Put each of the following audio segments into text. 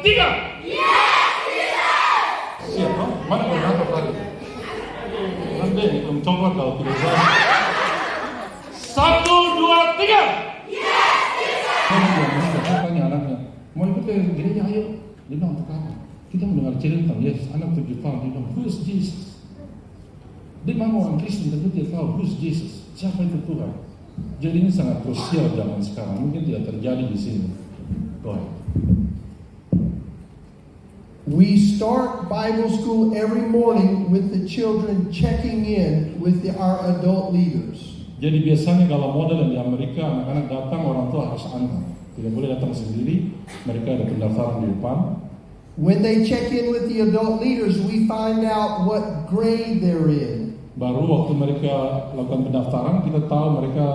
tiga. Siap, no? Mana berapa tadi? Nanti belum coklat kalau tidak salah. 1, 2, 3. Saya tanya anaknya, mau ikut ke gereja ayo. Dia bilang untuk apa? Kita mendengar cerita tentang Yesus. Anak 7 tahun dia bilang, who is Jesus? Dia memang orang Kristen, tentu dia tahu who is Jesus. Siapa itu Tuhan? Jadi ini sangat krusial zaman sekarang. Mungkin tidak terjadi di sini. Doa. We start Bible school every morning with the children checking in with our adult leaders. Jadi biasanya kalau model di Amerika, anak-anak datang, orang tua harus antar. Tidak boleh datang sendiri, mereka ada pendaftaran di depan. When they check in with the adult leaders, we find out what grade they're in. Baru waktu mereka lakukan pendaftaran, kita tahu mereka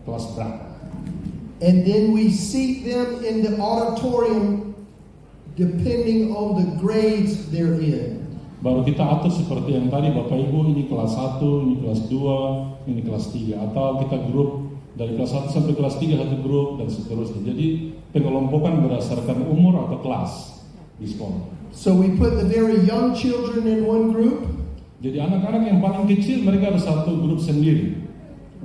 kelas berapa. And then we seat them in the auditorium depending on the grades they're in. Baru kita atur seperti yang tadi, Bapak Ibu, ini kelas 1, ini kelas 2, ini kelas 3. Atau kita grup dari kelas 1 sampai kelas 3 satu grup dan seterusnya. Jadi pengelompokan berdasarkan umur atau kelas di sekolah. So we put the very young children in one group. Jadi anak-anak yang paling kecil mereka ada satu grup sendiri.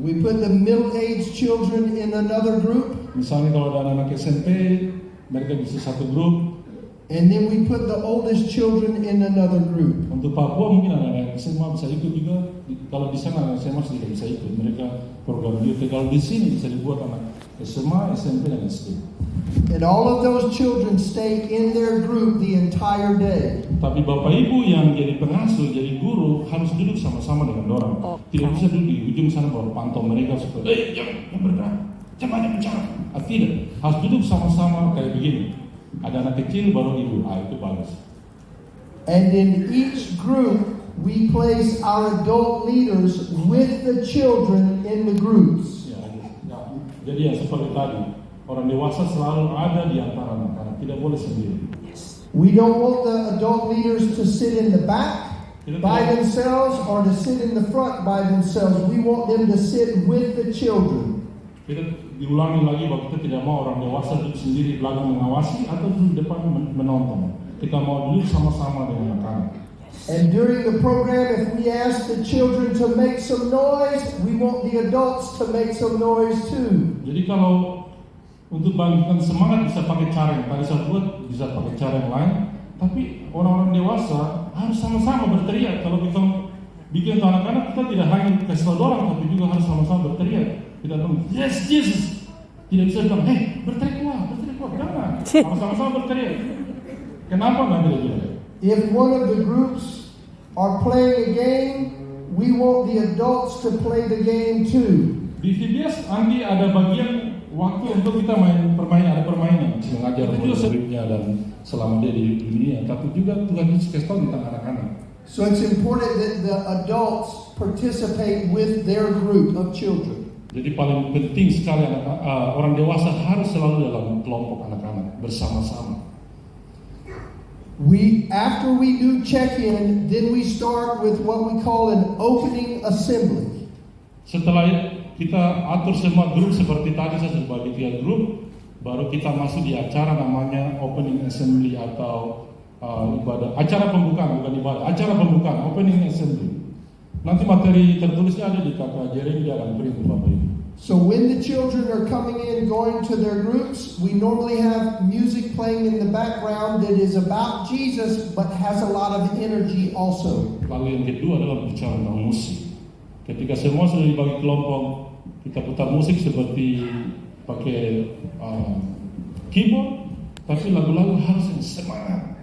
We put the middle-aged children in another group. Misalnya kalau ada anak SMP, mereka bisa satu grup. And then we put the oldest children in another group. Untuk Papua mungkin anak-anak SMA bisa ikut juga. Kalau di sana anak SMA tidak bisa ikut. Mereka program youth. Kalau di sini bisa dibuat anak SMA, SMP dan SD. And all of those children stay in their group the entire day. Tapi Bapak Ibu yang jadi pengasuh, jadi guru harus duduk sama-sama dengan orang. Tidak bisa duduk di ujung sana baru pantau mereka supaya, jangan bergerak, jangan bicara. Tidak, harus duduk sama-sama kayak begini. Ada anak kecil baru ibu, itu bagus. And in each group, we place our adult leaders with the children in the groups. Ya. Jadi yang seperti tadi, orang dewasa selalu ada di antara anak-anak, tidak boleh sendiri. We don't want the adult leaders to sit in the back by themselves or to sit in the front by themselves. We want them to sit with the children. Kita diulangi lagi bahwa kita tidak mau orang dewasa duduk sendiri di belakang mengawasi atau duduk di depan menonton. Kita mau duduk sama-sama dengan anak-anak. And during the program, if we ask the children to make some noise, we want the adults to make some noise too. Jadi kalau untuk bangkitkan semangat bisa pakai cara yang tadi saya buat, bisa pakai cara yang lain. Tapi orang-orang dewasa harus sama-sama berteriak. Kalau kita bikin anak-anak, kita tidak hanya kasih tahu orang, tapi juga harus sama-sama berteriak. Tidak bilang, yes Jesus. Tidak bisa bilang, berteriak kuat, jangan. Sama-sama berteriak. Kenapa nggak boleh bilang? If one of the groups are playing a game, we want the adults to play the game too. Di VBS Andi ada bagian waktu untuk kita main permainan, ada permainan mengajar murid-muridnya dan selama dia di dunia. Tapi juga Tuhan Yesus kasih tahu tentang anak-anak. So it's important that the adults participate with their group of children. Jadi paling penting sekali orang dewasa harus selalu dalam kelompok anak-anak bersama-sama. After we do check-in, then we start with what we call an opening assembly. Setelah kita atur semua grup seperti tadi saya sudah bagi 3 grup, baru kita masuk di acara namanya opening assembly atau ibadah, acara pembukaan, bukan ibadah, acara pembukaan, opening assembly. Nanti materi tertulisnya ada di kakak Jeremy, dia akan beri untuk Bapak Ibu. So when the children are coming in, going to their groups, we normally have music playing in the background that is about Jesus, but has a lot of energy also. Lalu yang kedua adalah bicara tentang musik. Ketika semua sudah dibagi kelompok, kita putar musik seperti pakai keyboard, tapi lagu-lagu harus yang semangat.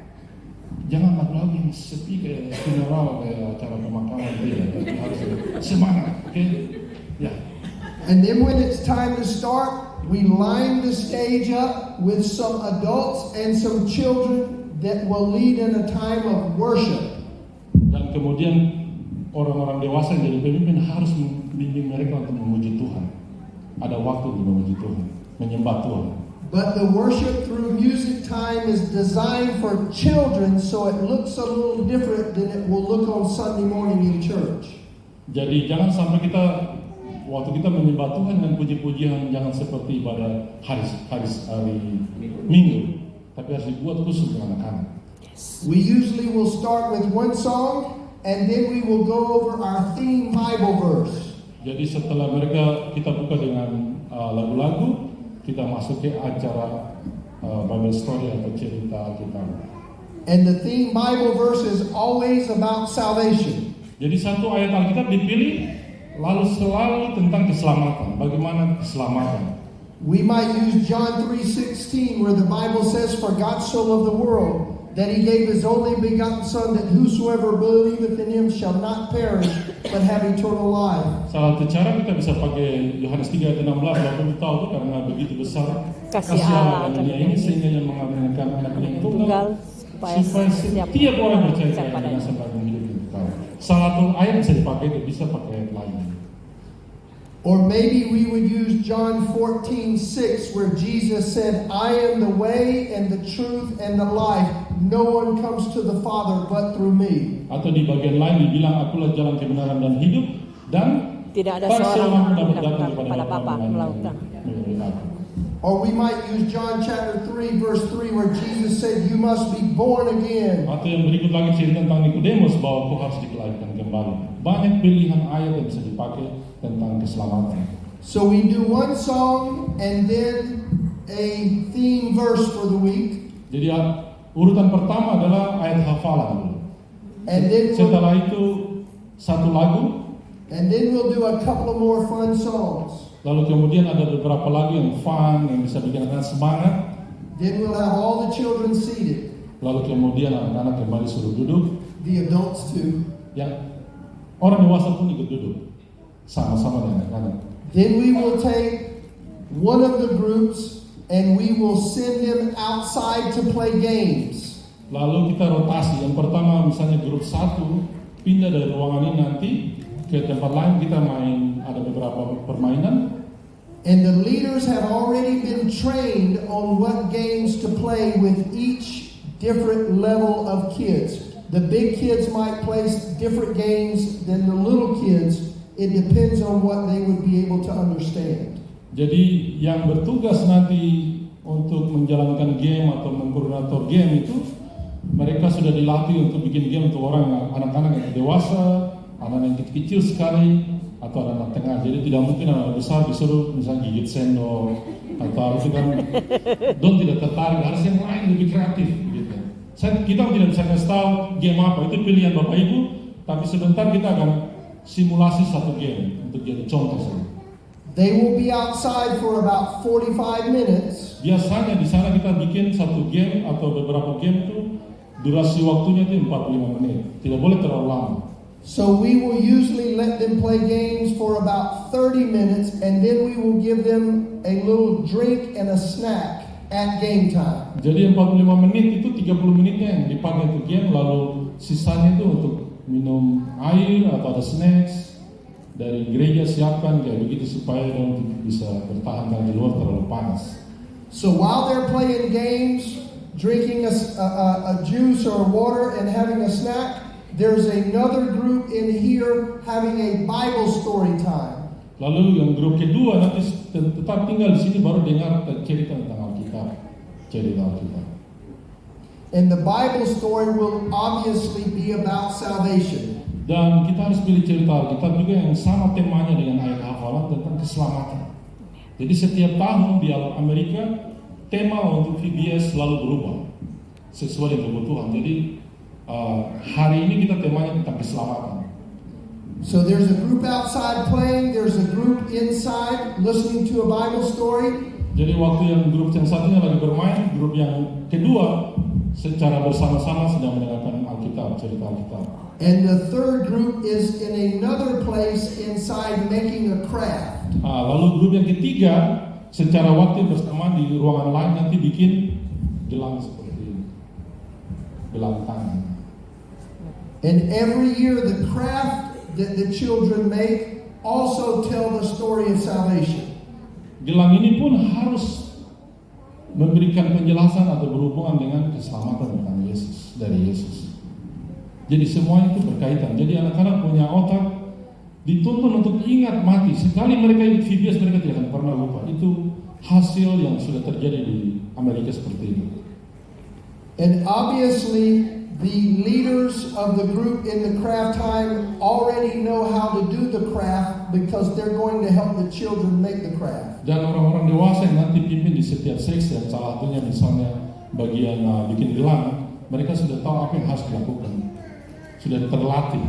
Jangan lagu-lagu yang sepi kayak funeral, kayak acara pemakaman, tidak. Tapi harus semangat, oke? Ya. And then when it's time to start, we line the stage up with some adults and some children that will lead in a time of worship. Dan kemudian orang-orang dewasa yang jadi pemimpin harus membimbing mereka untuk memuji Tuhan. Ada waktu untuk memuji Tuhan, menyembah Tuhan. But the worship through music time is designed for children, so it looks a little different than it will look on Sunday morning in church. Jadi jangan sampai waktu kita menyembah Tuhan dan puji-pujian jangan seperti pada hari Minggu. tapi harus dibuat khusus untuk anak-anak. We usually will start with one song and then we will go over our theme Bible verse. Jadi setelah kita buka dengan lagu-lagu, kita masuk ke acara Bible story atau cerita kita. And the theme Bible verse is always about salvation. Jadi satu ayat Alkitab dipilih, lalu selalu tentang keselamatan. Bagaimana keselamatan? We might use John 3:16 where the Bible says, "For God so loved the world that he gave his only begotten Son, that whosoever believeth in him shall not perish, but have eternal life." Salah satu cara kita bisa pakai Yohanes 3 ayat 16, Bapak tahu itu karena begitu besar kasih Allah akan dunia ini sehingga yang mengabdikan anaknya yang tunggal supaya setiap setiap orang percaya bisa kepada padanya. Sang Agung hidup yang kekal. Salah satu ayat bisa dipakai, itu bisa pakai ayat lain. Or maybe we would use John 14:6 where Jesus said, "I am the way and the truth and the life. No one comes to the Father but through me." Atau di bagian lain dibilang, akulah jalan kebenaran dan hidup, dan Tidak ada tak seorang dapat yang datang kepada Bapa melakukan. melalui aku. Or we might use John chapter 3 verse 3 where Jesus said, "You must be born again." Atau yang berikut lagi cerita tentang Nikodemus bahwa kau harus dilahirkan kembali. Banyak pilihan ayat yang bisa dipakai tentang keselamatan. So we do one song and then a theme verse for the week. Jadi urutan pertama adalah ayat hafalan dulu. And then Setelah itu satu lagu, we'll do a couple of more fun songs. lalu kemudian ada beberapa lagu yang fun yang bisa bikin anak semangat. Then we'll have all the children seated, Lalu kemudian anak-anak kembali suruh duduk. the adults too. Yang orang dewasa pun ikut duduk sama-sama dengan anak-anak. Then we will take one of the groups and we will send them outside to play games. Lalu kita rotasi. Yang pertama misalnya grup 1 pindah dari ruangan ini nanti ke tempat lain, kita main, ada beberapa permainan. And the leaders have already been trained on what games to play with each different level of kids. The big kids might play different games than the little kids. It depends on what they would be able to understand. Jadi yang bertugas nanti untuk menjalankan game atau mengkoordinator game itu, mereka sudah dilatih untuk bikin game untuk orang anak-anak yang dewasa, anak yang kecil sekali, atau anak tengah. Jadi tidak mungkin anak besar disuruh misalnya gigit sendok atau itu kan don tidak tertarik, harus yang lain lebih kreatif gitu. Kita tidak bisa kasih tahu game apa, itu pilihan Bapak Ibu, tapi sebentar kita akan simulasi satu game untuk jadi contoh saja. They will be outside for about 45 minutes. Biasanya di sana kita bikin satu game atau beberapa game itu durasi waktunya itu 45 menit. Tidak boleh terlalu lama. So we will usually let them play games for about 30 minutes and then we will give them a little drink and a snack at game time. Jadi 45 menit itu 30 menitnya yang dipakai untuk game, lalu sisanya itu untuk minum air atau ada snacks dari gereja siapkan kayak begitu supaya orang bisa bertahan karena di luar terlalu panas. So while they're playing games, drinking a juice or water and having a snack, there's another group in here having a Bible story time. Lalu yang grup kedua nanti tetap tinggal di sini baru dengar cerita tentang Alkitab, cerita Alkitab. And the Bible story will obviously be about salvation. Dan kita harus pilih cerita Alkitab juga yang sama temanya dengan ayat hafalan tentang keselamatan. Jadi setiap tahun di Amerika tema untuk VBS selalu berubah sesuai dengan kebutuhan. Jadi hari ini kita temanya tentang keselamatan. So there's a group outside playing, there's a group inside listening to a Bible story. Jadi waktu yang grup yang satunya lagi bermain, grup yang kedua secara bersama-sama sedang mendengarkan Alkitab, cerita Alkitab. And the third group is in another place inside making a craft. Lalu grup yang ketiga secara waktu bersamaan di ruangan lain nanti bikin gelang seperti ini, gelang tangan. And every year the craft that the children make also tell the story of salvation. Gelang ini pun harus memberikan penjelasan atau berhubungan dengan keselamatan tentang Yesus, dari Yesus. Jadi semuanya itu berkaitan. Jadi anak-anak punya otak dituntun untuk ingat mati. Sekali mereka ikut VBS mereka tidak akan pernah lupa. Itu hasil yang sudah terjadi di Amerika seperti itu. And obviously, the leaders of the group in the craft time already know how to do the craft because they're going to help the children make the craft. Dan orang-orang dewasa yang nanti pimpin di setiap seksi, salah satunya misalnya bagian bikin gelang, mereka sudah tahu apa yang harus dilakukan, sudah terlatih.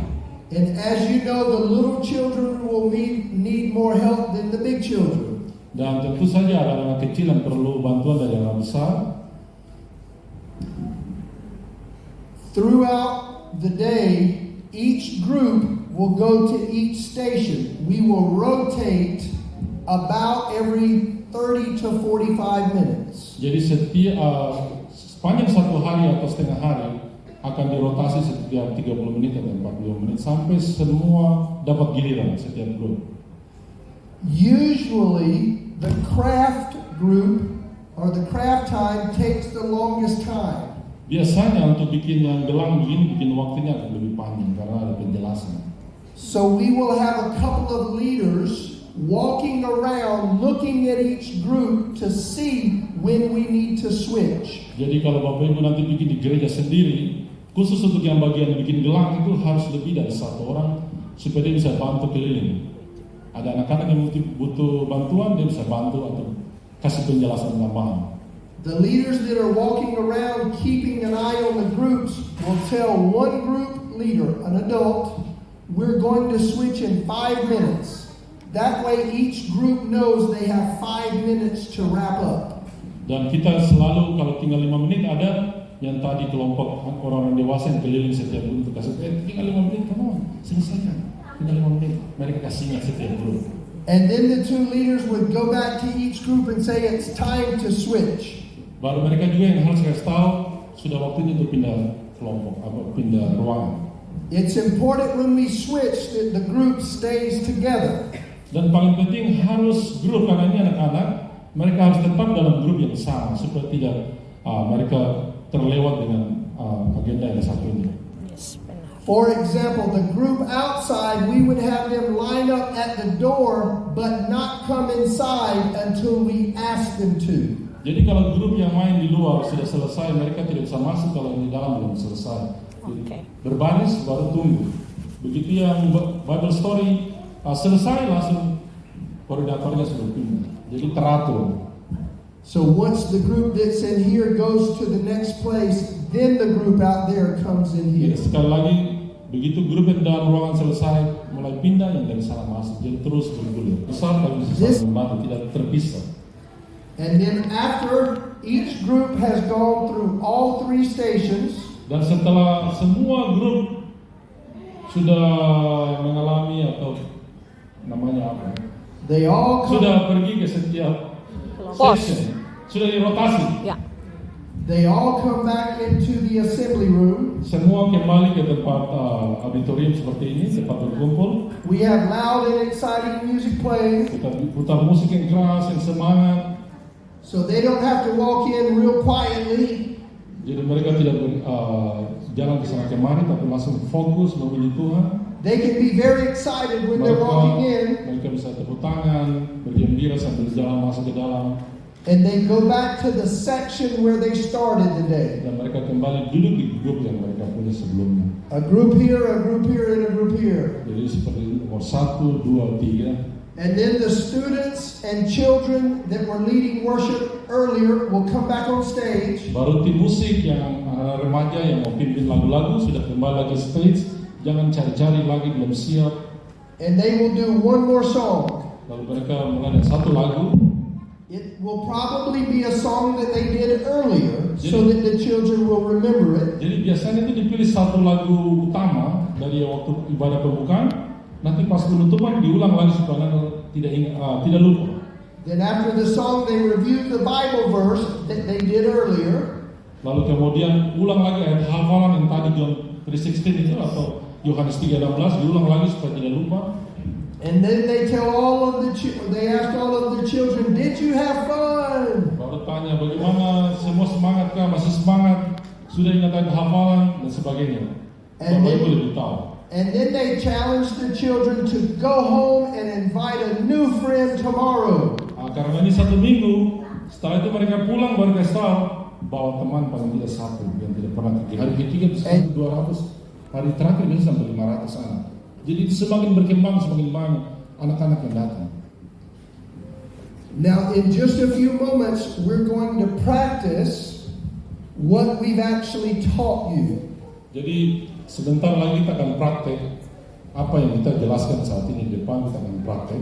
And as you know, the little children will need more help than the big children. Dan tentu saja ada anak kecil yang perlu bantuan dari anak besar. Throughout the day, each group will go to each station. We will rotate about every 30 to 45 minutes. Jadi sepanjang satu hari atau setengah hari akan dirotasi setiap 30 menit atau 40 menit sampai semua dapat giliran setiap grup. Usually, the craft group or the craft time takes the longest time. Biasanya untuk bikin yang gelang begini, bikin waktunya akan lebih panjang karena ada penjelasan. So we will have a couple of leaders walking around looking at each group to see when we need to switch. Jadi kalau Bapak Ibu nanti bikin di gereja sendiri, khusus untuk yang bagian bikin gelang itu harus lebih dari satu orang supaya dia bisa bantu keliling. Ada anak-anak yang butuh bantuan, dia bisa bantu atau kasih penjelasan tambahan. The leaders that are walking around keeping an eye on the groups will tell one group leader, an adult, we're going to switch in 5 minutes. That way each group knows they have 5 minutes to wrap up. Dan kita selalu kalau tinggal 5 menit ada yang tadi kelompok orang-orang dewasa yang keliling setiap grup untuk kasih, tinggal 5 menit, come on, selesaikan. Tinggal 5 menit, mereka kasih ingat setiap grup. And then the two leaders would go back to each group and say it's time to switch. Baru mereka juga yang harus kasih tahu sudah waktunya untuk pindah kelompok atau pindah ruangan. It's important when we switch that the group stays together. Dan paling penting harus grup, karena ini anak-anak, mereka harus tetap dalam grup yang sama supaya tidak mereka terlewat dengan agenda yang satu ini. Yes, benar. For example, the group outside, we would have them line up at the door but not come inside until we ask them to. Jadi kalau grup yang main di luar sudah selesai, mereka tidak bisa masuk kalau yang di dalam belum selesai. Oke. Berbaris baru tunggu. Begitu yang Bible story selesai, langsung koordinatornya sudah pindah. Jadi teratur. So once the group that's in here goes to the next place, then the group out there comes in Jadi here. sekali lagi, begitu grup yang dalam ruangan selesai, mulai pindah yang dari sana masuk. Jadi terus bergulir. Besar tapi bisa saling membantu, tidak terpisah. And then after each group has gone through all 3 stations, Dan setelah semua grup sudah mengalami atau namanya apa? they all come, Sudah pergi ke setiap Pos. session, sudah dirotasi. Ya. they all come back into the assembly room. Semua kembali ke tempat auditorium seperti ini, tempat berkumpul. We have loud and exciting music playing, Kita putar musik yang keras, yang semangat. so they don't have to walk in real quietly. Jadi mereka tidak jalan ke sana kemari, tapi langsung fokus memuji Tuhan. They can be very excited when they're walking in, Mereka bisa tepuk tangan, bergembira sambil jalan masuk ke dalam. and they go back to the section where they started the day. Dan mereka kembali duduk di grup yang mereka punya sebelumnya. A group here, a group here, and a group here. Jadi seperti nomor 1, 2, 3. And then the students and children that were leading worship earlier will come back on stage. Baru tim musik yang anak remaja yang mau pimpin lagu-lagu sudah kembali lagi stage. Jangan cari-cari lagi, belum siap. And they will do one more song. Lalu mereka mulai dengan satu lagu. It will probably be a song that they did earlier so that the children will remember it. Jadi biasanya itu dipilih satu lagu utama dari waktu ibadah pembukaan. Nanti pas penutupan diulang lagi supaya tidak lupa. Then after the song, they review the Bible verse that they did earlier. Lalu kemudian ulang lagi ayat hafalan yang tadi John 3:16 itu atau Yohanes 3:16 diulang lagi supaya tidak lupa. And then they tell all of they ask all of the children, "Did you have fun?" Baru tanya bagaimana, semua semangat kah, masih semangat, sudah ingat ayat hafalan dan sebagainya. Bapak Ibu lebih tahu. And then they challenge the children to go home and invite a new friend tomorrow. Karena ini 1 minggu, setelah itu mereka pulang baru kasih tahu, bawa teman paling tidak satu yang tidak pernah pergi. Hari ketiga bisa sampai 200, hari terakhir bisa sampai 500 anak. Jadi semakin berkembang semakin banyak anak-anak yang datang. Now, in just a few moments, we're going to practice what we've actually taught you. Jadi sebentar lagi kita akan praktek apa yang kita jelaskan saat ini di depan, kita akan praktek.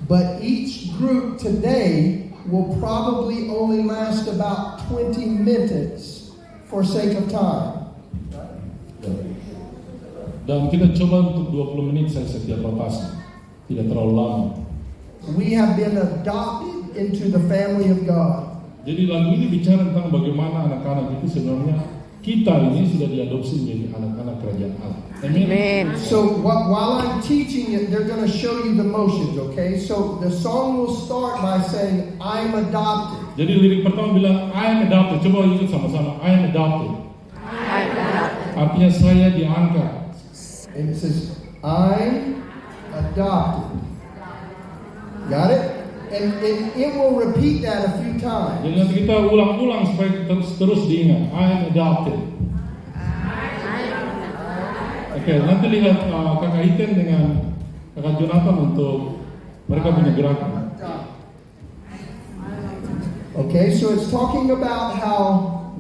But each group today will probably only last about 20 minutes for sake of time. Dan kita coba untuk 20 menit saja setiap rotasi, tidak terlalu lama. We have been adopted into the family of God. Jadi lagu ini bicara tentang bagaimana anak-anak itu sebenarnya kita ini sudah diadopsi menjadi anak-anak kerajaan Allah. Amin. Amen. So while I'm teaching it, they're going to show you the motions, okay? So the song will start by saying, I'm adopted. Jadi lirik pertama bilang I am adopted. Coba ikut sama-sama. I am adopted. Artinya saya diangkat. And it says, I'm adopted. Got it? And it will repeat that a few times. Jadi nanti kita ulang-ulang supaya terus diingat. I am adopted. Oke, nanti lihat kakak Iten dengan kakak Jonathan untuk mereka punya gerakan. Okay, so it's talking about how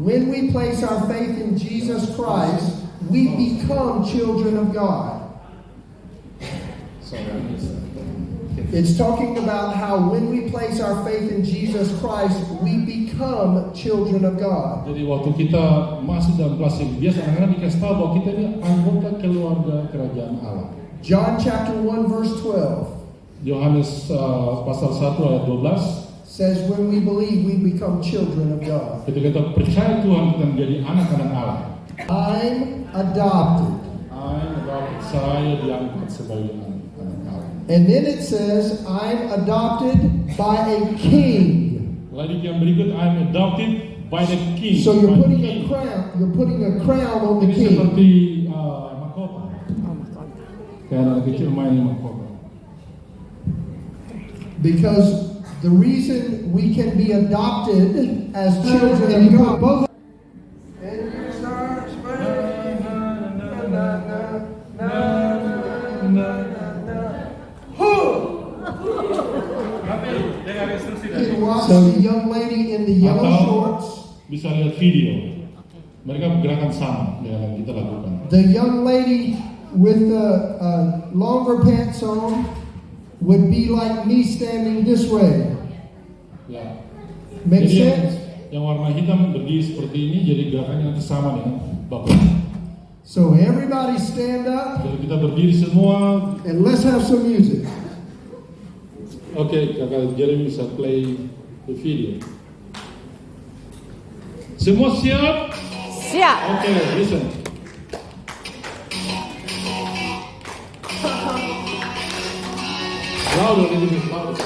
when we place our faith in Jesus Christ, we become children of God. It's talking about how when we place our faith in Jesus Christ, we become children of God. Jadi waktu kita masih dalam kelas ini, biasa anak-anak dikasih tahu bahwa kita ini anggota keluarga kerajaan Allah. John chapter 1 verse 12 Yohanes pasal 1 ayat 12 says when we believe we become children of God. ketika kita percaya Tuhan kita menjadi anak-anak Allah. I'm adopted. Saya diangkat sebagai anak Allah. And then it says I'm adopted by a king. Lalu yang berikut I'm adopted by the king. So you're By putting the a king. crown. You're putting a crown on the Ini king. seperti mahkota. Kayak anak kecil main mahkota. Because the reason we can be adopted as children of God. And you start spreading. You watch the young lady in the yellow Atau shorts. bisa lihat video. Mereka gerakan sama dengan yang kita lakukan. The young lady with the longer pants on would be like me standing this way. Ya. Make Jadi sense? yang warna hitam berdiri seperti ini, jadi gerakannya nanti sama dengan Bapak. So everybody stand up Jadi kita berdiri semua. and let's have some music. Oke, kakak Jeremy bisa play the video. Semua siap? Siap. Oke, listen. Louder, a little bit louder.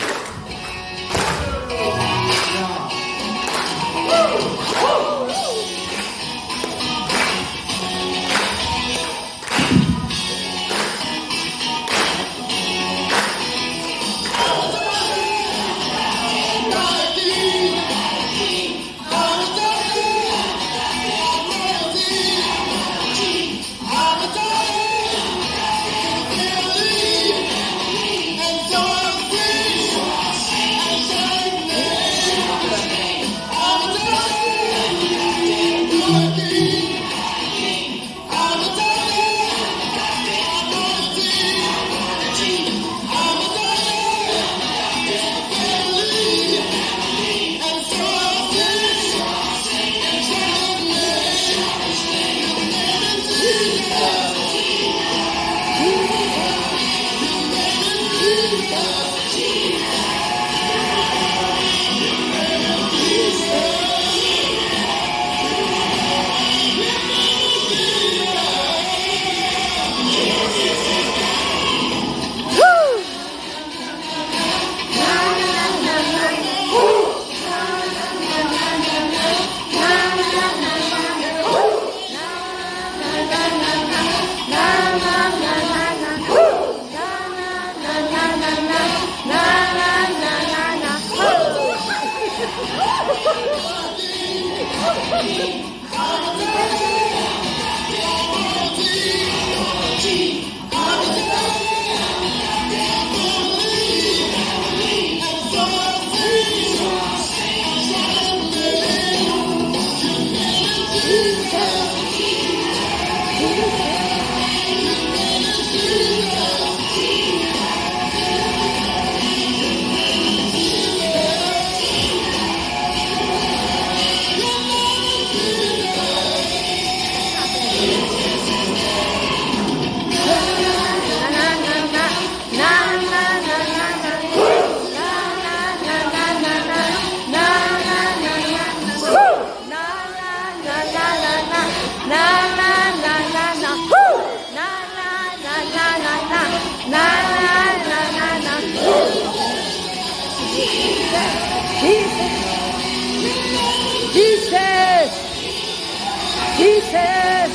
Jesus!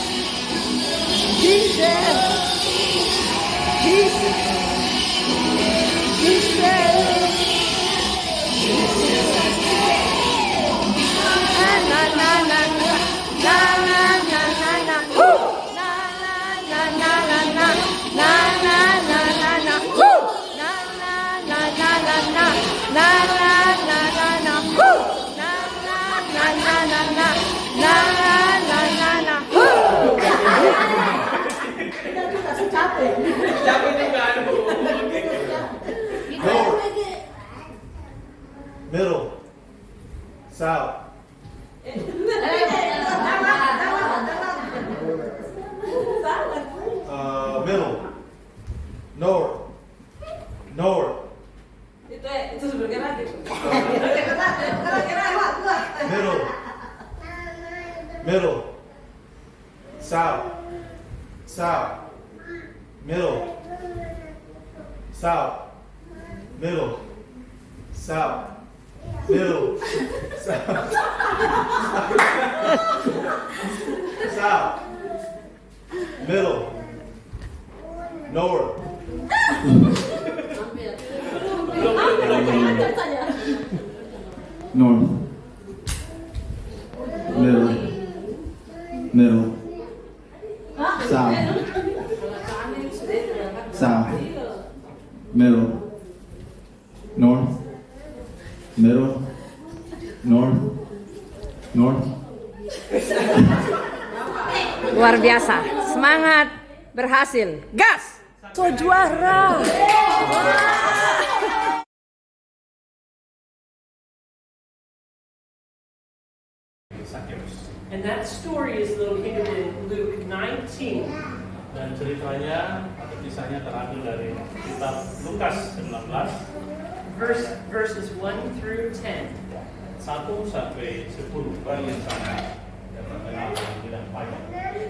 Jesus! Jesus! Jesus! Jesus! Na na na na na na na na na na woo! Na na na na na na na na na na na woo! Na na na na na na na na na na na woo! Na na na na na na na na na na woo! Middle. South. Middle. North. North. Itu sebenarnya lagi. Middle. Middle. South. South. Middle. South. Middle. South. Middle. South. South. Middle. North. North. Middle. Middle. South. South. Middle. North. Middle. North. North. Luar biasa, semangat, berhasil, gas, so juara. And that story is located in Luke 19. Dan ceritanya atau kisahnya terambil dari kitab Lukas 19 verses 1 through 10. 1 sampai 10 bagian sana yang terkenal dengan bidang pajak.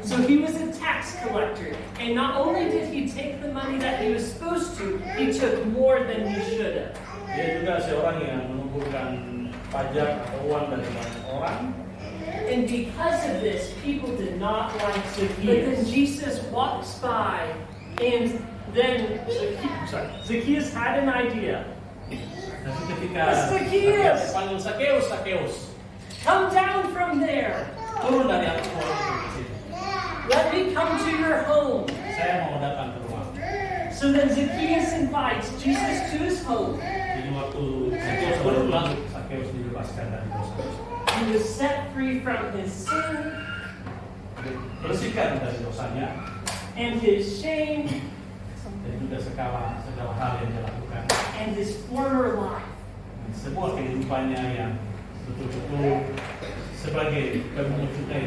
So he was a tax collector, and not only did he take the money that he was supposed to, he took more than he should have. Dia juga seorang yang mengumpulkan pajak atau uang dari banyak orang. And because of this, people did not like Zacchaeus. But then Jesus walks by, and then Zacchaeus had an idea. Tapi ketika Zacchaeus! panggil Sakeus, Sakeus, Come down from there. turun dari atas pohon itu ke sini. Let me come to your home. Saya mau datang ke rumah. So then Zacchaeus invites Jesus to his home. Jadi waktu Sakeus baru pulang, Sakeus dibebaskan dari dosa-dosa. He was set free from his sin Bersihkan dari dosanya and his shame dan juga segala hal yang dia lakukan. and his former life. Sebuah kehidupannya yang betul-betul sebagai pemungut cukai.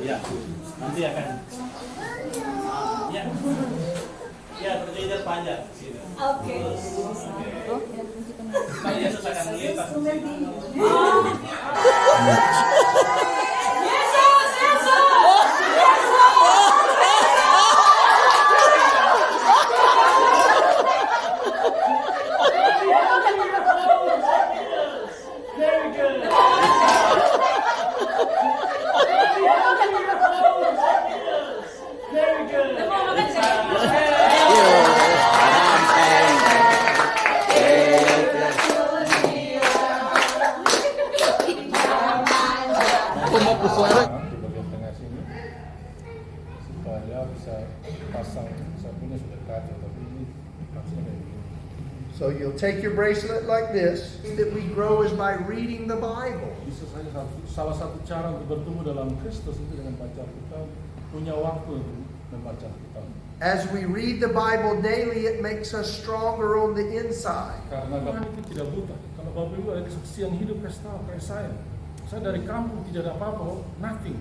Ya, nanti akan ya berjajar panjang sini. Oke. Pak Yesus akan melintas. Very good. pasang, saya punya sudah kaca, tapi ini maksudnya kayak begini. So you'll take your bracelet like this. That we grow is by reading the Bible. Bisa saja salah satu cara untuk bertumbuh dalam Kristus itu dengan baca Alkitab, punya waktu untuk membaca Alkitab. As we read the Bible daily, it makes us stronger on the inside. Karena Tuhan itu tidak buta. Kalau Bapak Ibu ada kesaksian hidup, kasih tahu kayak saya. Saya dari kampung tidak ada apa-apa, nothing.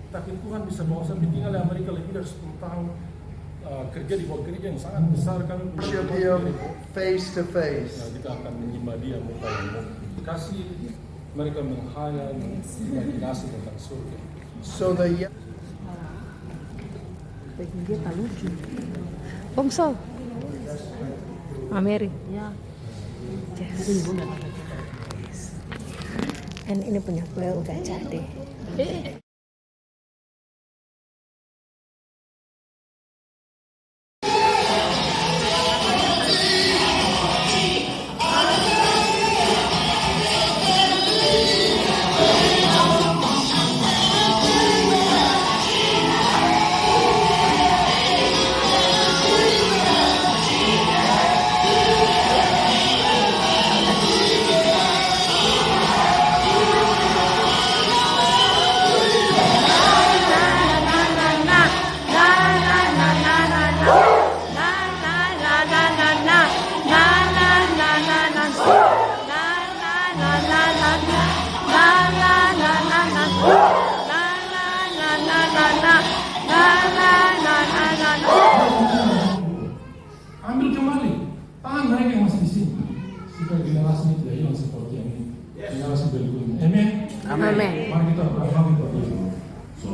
Tapi Tuhan bisa bawa saya tinggal di Amerika lebih dari 10 tahun. Kerja di bawah gereja yang sangat besar, kami Worship Him face to face. Nah, kita akan menyembah Dia muka yang muka. Kasih mereka menghayal, imajinasi tentang surga. So the Dia tak lucu. Bongso. Mary. Ya. Yes. Dan ini punya gue udah jadi. Ambil kembali tangan mereka yang masih di sini. Supaya generasi ini tidak hilang seperti yang ini. Generasi berikutnya. Amin. Amin. Mari kita berdoa kepada Tuhan. So,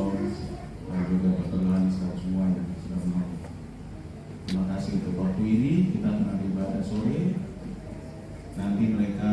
juga pertolongan saudara semua yang sudah mau. Terima kasih untuk waktu ini. Kita akan ibadah sore. Nanti mereka